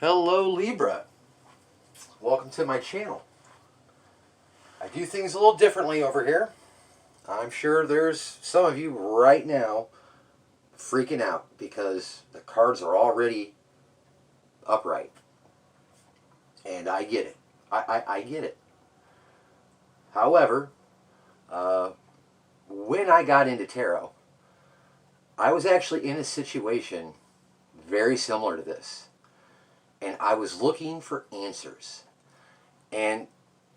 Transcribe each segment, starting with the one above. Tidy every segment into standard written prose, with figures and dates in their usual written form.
Hello Libra, welcome to my channel. I do things a little differently over here. I'm sure there's some of you right now freaking out because the cards are already upright. And I get it. I get it. However, when I got into tarot, I was actually in a situation very similar to this. And I was looking for answers. And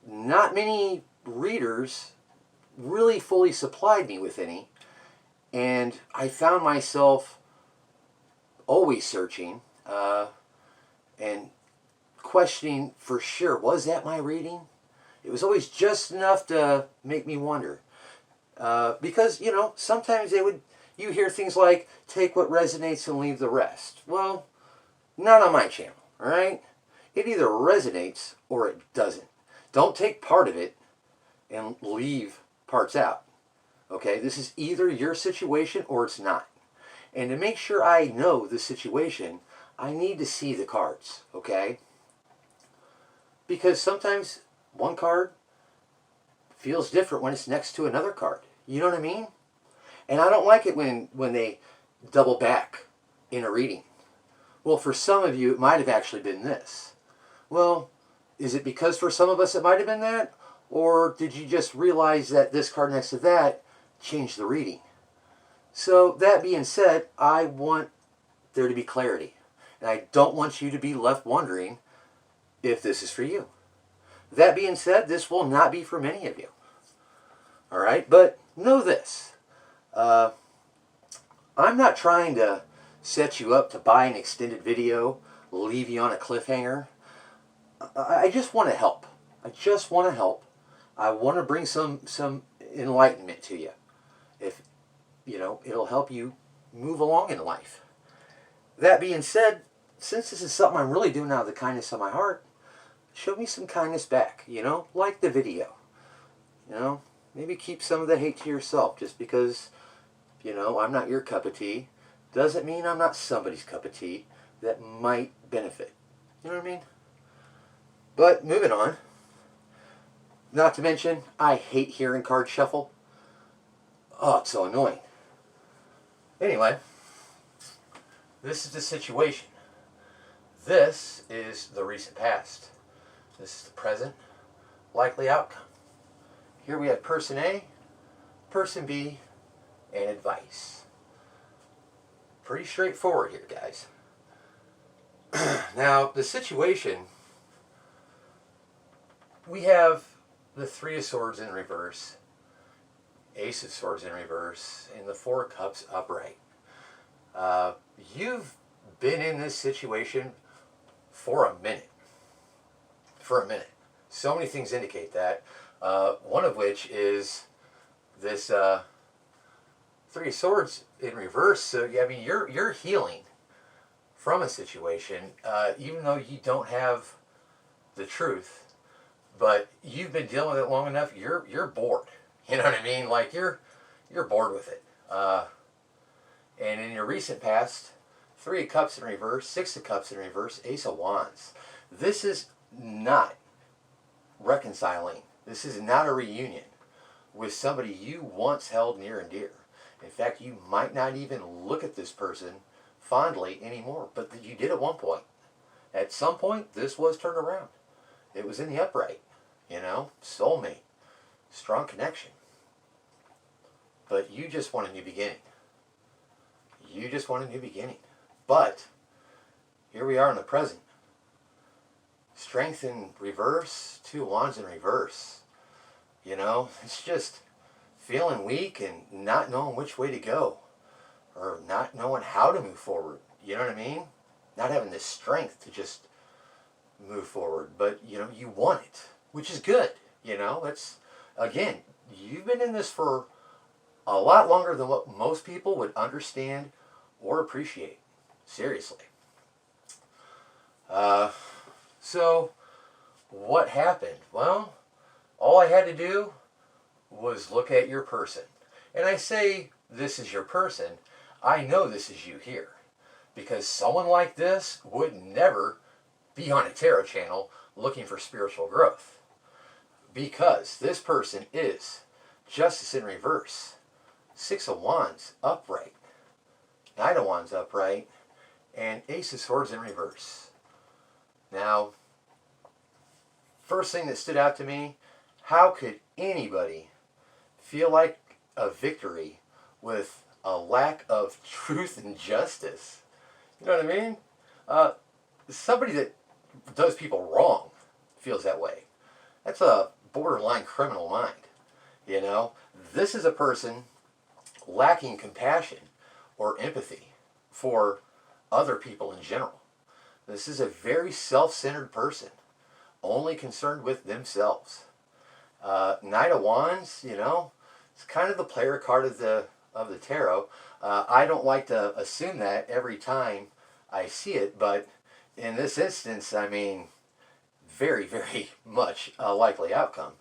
not many readers really fully supplied me with any. And I found myself always searching and questioning for sure, was that my reading? It was always just enough to make me wonder. Because, you know, sometimes you hear things like, take what resonates and leave the rest. Well, not on my channel. All right? It either resonates or it doesn't. Don't take part of it and leave parts out. Okay? This is either your situation or it's not. And to make sure I know the situation, I need to see the cards. Okay? Because sometimes one card feels different when it's next to another card. You know what I mean? And I don't like it when they double back in a reading. Well, for some of you, it might have actually been this. Well, is it because for some of us it might have been that? Or did you just realize that this card next to that changed the reading? So that being said, I want there to be clarity. And I don't want you to be left wondering if this is for you. That being said, this will not be for many of you. All right? But know this. I'm not trying to set you up to buy an extended video, leave you on a cliffhanger. I just want to help. I just want to help. I want to bring some enlightenment to you. If, you know, it'll help you move along in life. That being said, since this is something I'm really doing out of the kindness of my heart, show me some kindness back, you know? Like the video. You know? Maybe keep some of the hate to yourself just because, you know, I'm not your cup of tea. Doesn't mean I'm not somebody's cup of tea that might benefit. You know what I mean? But moving on. Not to mention, I hate hearing cards shuffle. Oh, it's so annoying. Anyway, this is the situation. This is the recent past. This is the present, likely outcome. Here we have person A, person B, and advice. Pretty straightforward here, guys. Now, the situation, we have the Three of Swords in reverse, Ace of Swords in reverse, and the Four of Cups upright. You've been in this situation for a minute. For a minute. So many things indicate that. One of which is this Three of Swords in reverse. So I mean, you're healing from a situation, even though you don't have the truth, but you've been dealing with it long enough. You're bored. You know what I mean? Like you're bored with it. And in your recent past, Three of Cups in reverse, Six of Cups in reverse, Ace of Wands. This is not reconciling. This is not a reunion with somebody you once held near and dear. In fact, you might not even look at this person fondly anymore, but you did at one point. At some point, this was turned around. It was in the upright, you know, soulmate, strong connection. But you just want a new beginning. You just want a new beginning. But here we are in the present. Strength in reverse, Two of Wands in reverse. You know, it's just feeling weak and not knowing which way to go, or not knowing how to move forward. You know what I mean? Not having the strength to just move forward, but you know, you want it, which is good. You know, it's, again, you've been in this for a lot longer than what most people would understand or appreciate. Seriously. So what happened? Well, all I had to do was look at your person. And I say this is your person, I know this is you here. Because someone like this would never be on a tarot channel looking for spiritual growth. Because this person is Justice in reverse, Six of Wands upright, Knight of Wands upright, and Ace of Swords in reverse. Now, first thing that stood out to me, how could anybody feel like a victory with a lack of truth and justice? You know what I mean? Somebody that does people wrong feels that way. That's a borderline criminal mind. You know, this is a person lacking compassion or empathy for other people in general. This is a very self-centered person, only concerned with themselves. Knight of Wands, you know, it's kind of the player card of the tarot. I don't like to assume that every time I see it, but in this instance, I mean, very, very much a likely outcome.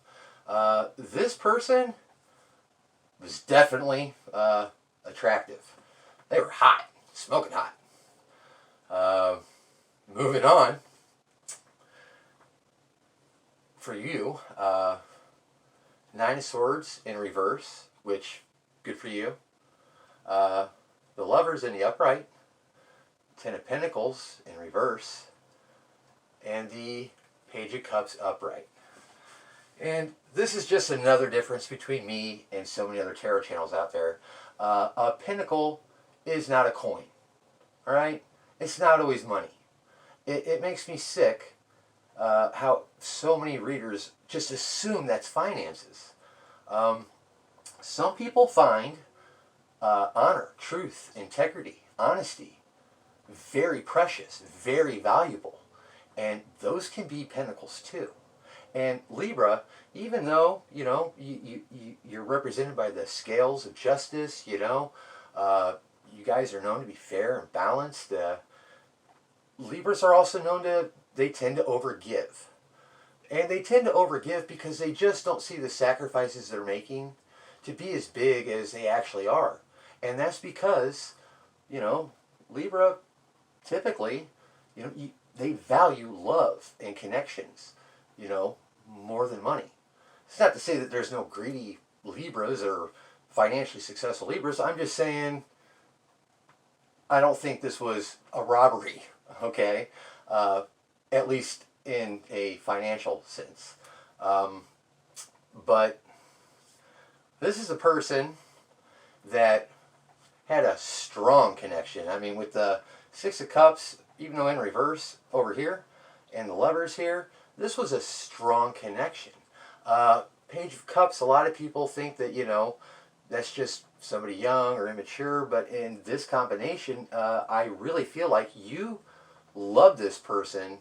This person was definitely attractive. They were hot, smoking hot. Moving on, for you, Nine of Swords in reverse, which, good for you. The Lovers in the upright, Ten of Pentacles in reverse, and the Page of Cups upright. And this is just another difference between me and so many other tarot channels out there. A pentacle is not a coin, all right? It's not always money. It makes me sick how so many readers just assume that's finances. Some people find honor, truth, integrity, honesty very precious, very valuable. And those can be pentacles too. And Libra, even though, you know, you're represented by the scales of justice, you know, you guys are known to be fair and balanced. Libras are also known to, they tend to overgive. And they tend to overgive because they just don't see the sacrifices they're making to be as big as they actually are. And that's because, you know, Libra typically, you know, they value love and connections, you know, more than money. It's not to say that there's no greedy Libras or financially successful Libras. I'm just saying I don't think this was a robbery, okay? At least in a financial sense. But this is a person that had a strong connection. I mean, with the Six of Cups, even though in reverse over here, and the Lovers here, this was a strong connection. Page of Cups, a lot of people think that, you know, that's just somebody young or immature, but in this combination, I really feel like you love this person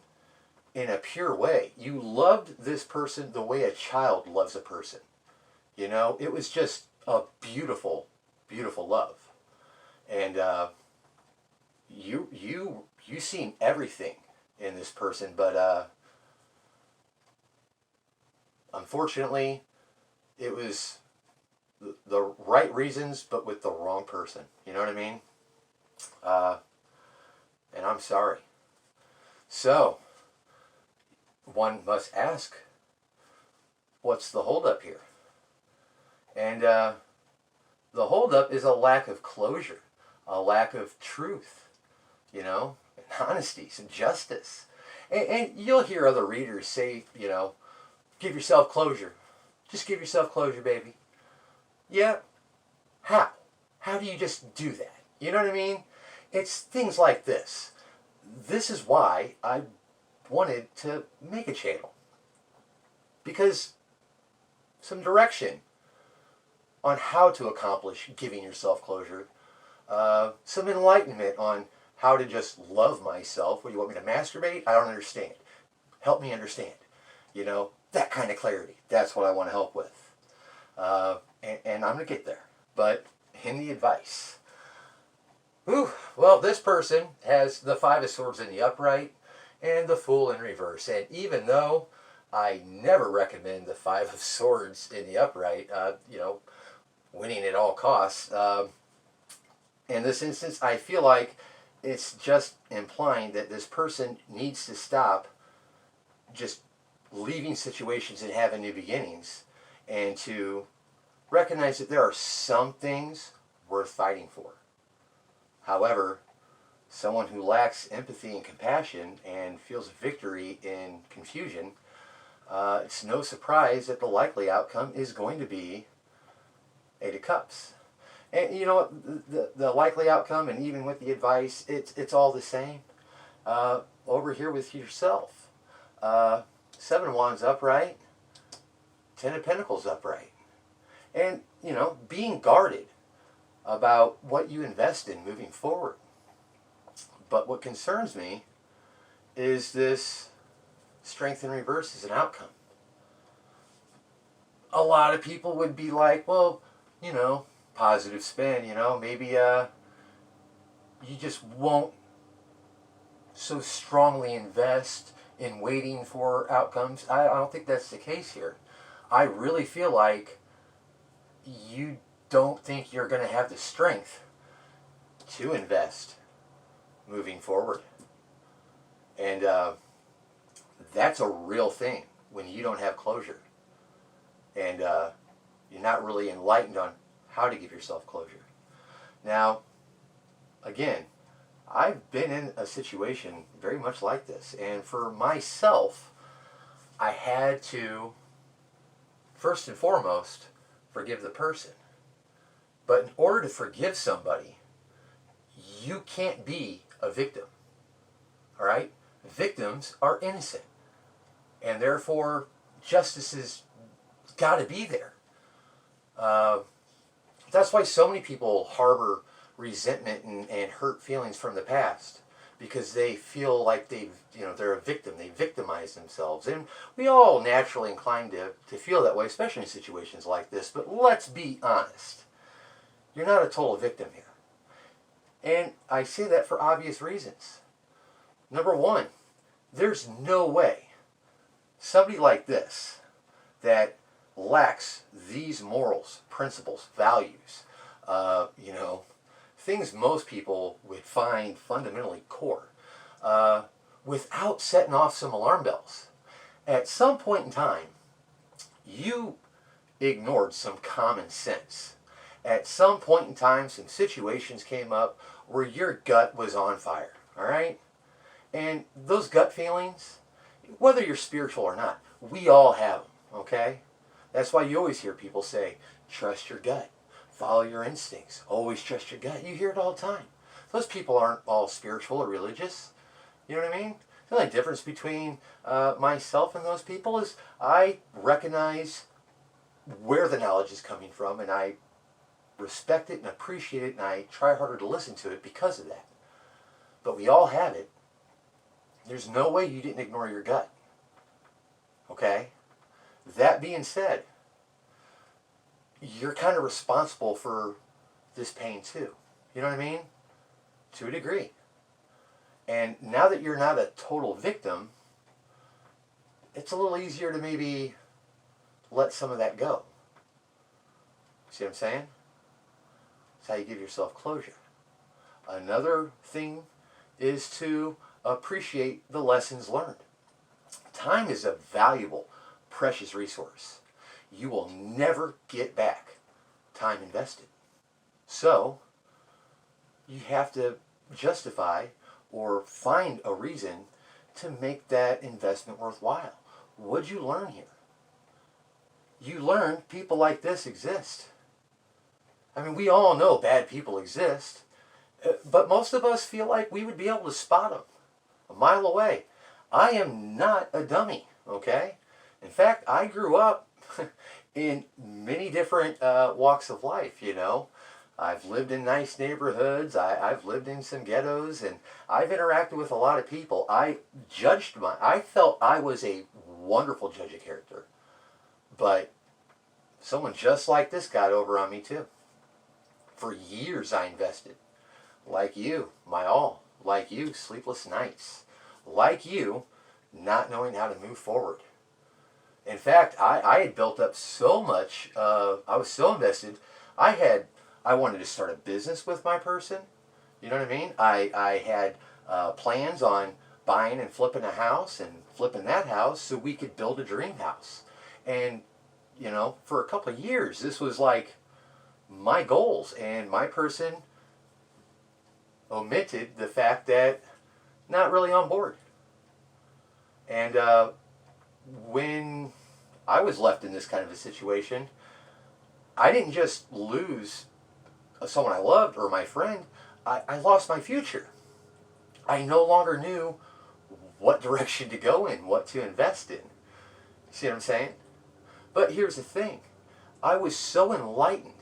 in a pure way. You loved this person the way a child loves a person. You know, it was just a beautiful, beautiful love. And you seen everything in this person, but unfortunately, it was the right reasons, but with the wrong person. You know what I mean? And I'm sorry. So, one must ask, what's the holdup here? And the holdup is a lack of closure, a lack of truth, you know, and honesty, some justice. And you'll hear other readers say, you know, give yourself closure. Just give yourself closure, baby. Yeah. How? How do you just do that? You know what I mean? It's things like this. This is why I wanted to make a channel. Because some direction on how to accomplish giving yourself closure. Some enlightenment on how to just love myself. What, do you want me to masturbate? I don't understand. Help me understand. You know, that kind of clarity. That's what I want to help with. And I'm going to get there. But in the advice. Whew, well, this person has the Five of Swords in the upright and the Fool in reverse. And even though I never recommend the Five of Swords in the upright, you know, winning at all costs, in this instance, I feel like it's just implying that this person needs to stop just leaving situations and having new beginnings, and to recognize that there are some things worth fighting for. However, someone who lacks empathy and compassion and feels victory in confusion, it's no surprise that the likely outcome is going to be Eight of Cups. And you know what, the likely outcome, and even with the advice, it's all the same. Over here with yourself, Seven of Wands upright, Ten of Pentacles upright. And, you know, being guarded about what you invest in moving forward. But what concerns me is this Strength in reverse as an outcome. A lot of people would be like, well, you know, positive spin, you know, maybe you just won't so strongly invest in waiting for outcomes. I don't think that's the case here. I really feel like you don't think you're going to have the strength to invest moving forward. And that's a real thing when you don't have closure. And you're not really enlightened on how to give yourself closure. Now, again, I've been in a situation very much like this. And for myself, I had to, first and foremost, forgive the person. But in order to forgive somebody, you can't be a victim. All right? Victims are innocent. And therefore, justice has got to be there. That's why so many people harbor resentment and hurt feelings from the past, because they feel like they're a victim. They victimize themselves. And we all naturally inclined to feel that way, especially in situations like this. But let's be honest. You're not a total victim here. And I say that for obvious reasons. Number one, there's no way somebody like this that lacks these morals, principles, values, things most people would find fundamentally core, without setting off some alarm bells. At some point in time, you ignored some common sense. At some point in time, some situations came up where your gut was on fire, all right? And those gut feelings, whether you're spiritual or not, we all have them, okay? That's why you always hear people say, trust your gut, follow your instincts, always trust your gut. You hear it all the time. Those people aren't all spiritual or religious. You know what I mean? The only difference between myself and those people is I recognize where the knowledge is coming from, and I respect it and appreciate it, and I try harder to listen to it because of that. But we all have it. There's no way you didn't ignore your gut. Okay? That being said, you're kind of responsible for this pain too. You know what I mean? To a degree. And now that you're not a total victim, it's a little easier to maybe let some of that go. See what I'm saying? That's how you give yourself closure. Another thing is to appreciate the lessons learned. Time is a valuable, precious resource. You will never get back time invested. So, you have to justify or find a reason to make that investment worthwhile. What'd you learn here? You learned people like this exist. I mean, we all know bad people exist, but most of us feel like we would be able to spot them a mile away. I am not a dummy, okay? In fact, I grew up in many different walks of life, you know. I've lived in nice neighborhoods, I've lived in some ghettos, and I've interacted with a lot of people. I felt I was a wonderful judge of character. But someone just like this got over on me too. For years I invested. Like you, my all. Like you, sleepless nights. Like you, not knowing how to move forward. In fact, I had built up so much, I was so invested, I wanted to start a business with my person, You know what I mean? I had plans on buying and flipping a house and flipping that house so we could build a dream house. And, you know, for a couple of years, this was like my goals. And my person omitted the fact that not really on board. And when I was left in this kind of a situation, I didn't just lose someone I loved or my friend, I lost my future. I no longer knew what direction to go in, what to invest in. See what I'm saying? But here's the thing. I was so enlightened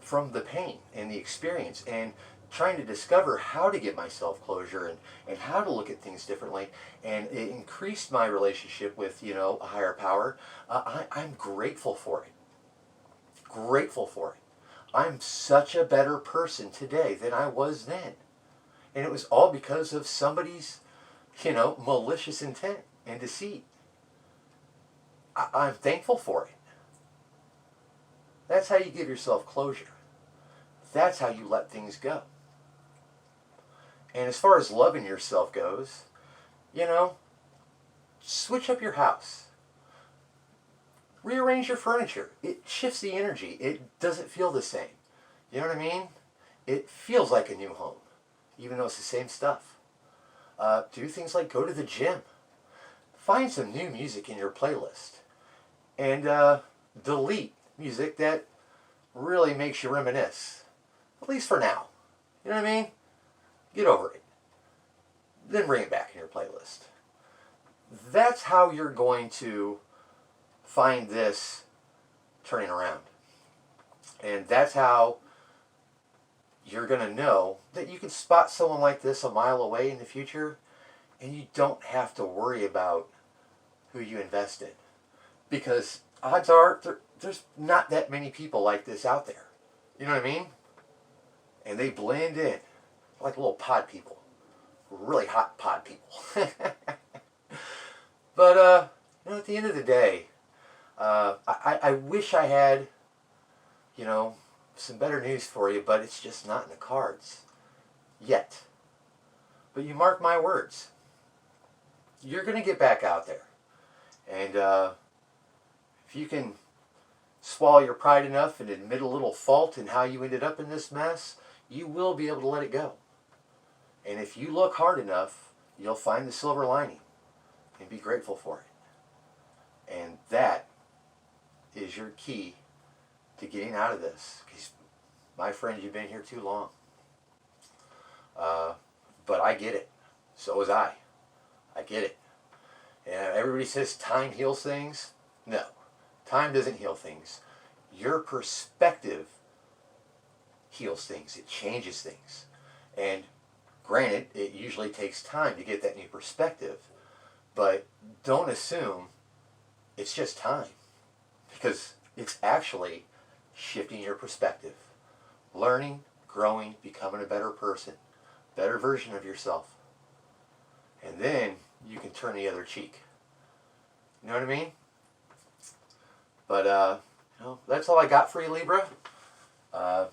from the pain and the experience and trying to discover how to get myself closure and how to look at things differently, and it increased my relationship with, you know, a higher power. I'm grateful for it. Grateful for it. I'm such a better person today than I was then. And it was all because of somebody's, you know, malicious intent and deceit. I'm thankful for it. That's how you give yourself closure. That's how you let things go. And as far as loving yourself goes, you know, switch up your house. Rearrange your furniture. It shifts the energy. It doesn't feel the same. You know what I mean? It feels like a new home, even though it's the same stuff. Do things like go to the gym. Find some new music in your playlist. And delete music that really makes you reminisce. At least for now. You know what I mean? Get over it. Then bring it back in your playlist. That's how you're going to find this turning around. And that's how you're going to know that you can spot someone like this a mile away in the future, and you don't have to worry about who you invest in. Because odds are there's not that many people like this out there. You know what I mean? And they blend in like little pod people. Really hot pod people. But, you know, at the end of the day, I wish I had, you know, some better news for you, but it's just not in the cards. Yet. But you mark my words. You're going to get back out there. And if you can swallow your pride enough and admit a little fault in how you ended up in this mess, you will be able to let it go. And if you look hard enough, you'll find the silver lining and be grateful for it. And that is your key to getting out of this. Because, my friend, you've been here too long. But I get it. So was I. I get it. And everybody says time heals things. No. Time doesn't heal things. Your perspective heals things. It changes things. And granted, it usually takes time to get that new perspective. But don't assume it's just time. Because it's actually shifting your perspective. Learning, growing, becoming a better person. Better version of yourself. And then you can turn the other cheek. You know what I mean? But, you know, that's all I got for you, Libra. Love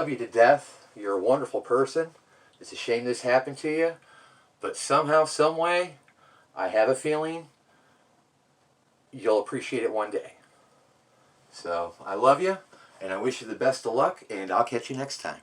you to death. You're a wonderful person. It's a shame this happened to you. But somehow, some way, I have a feeling you'll appreciate it one day. So, I love you, and I wish you the best of luck, and I'll catch you next time.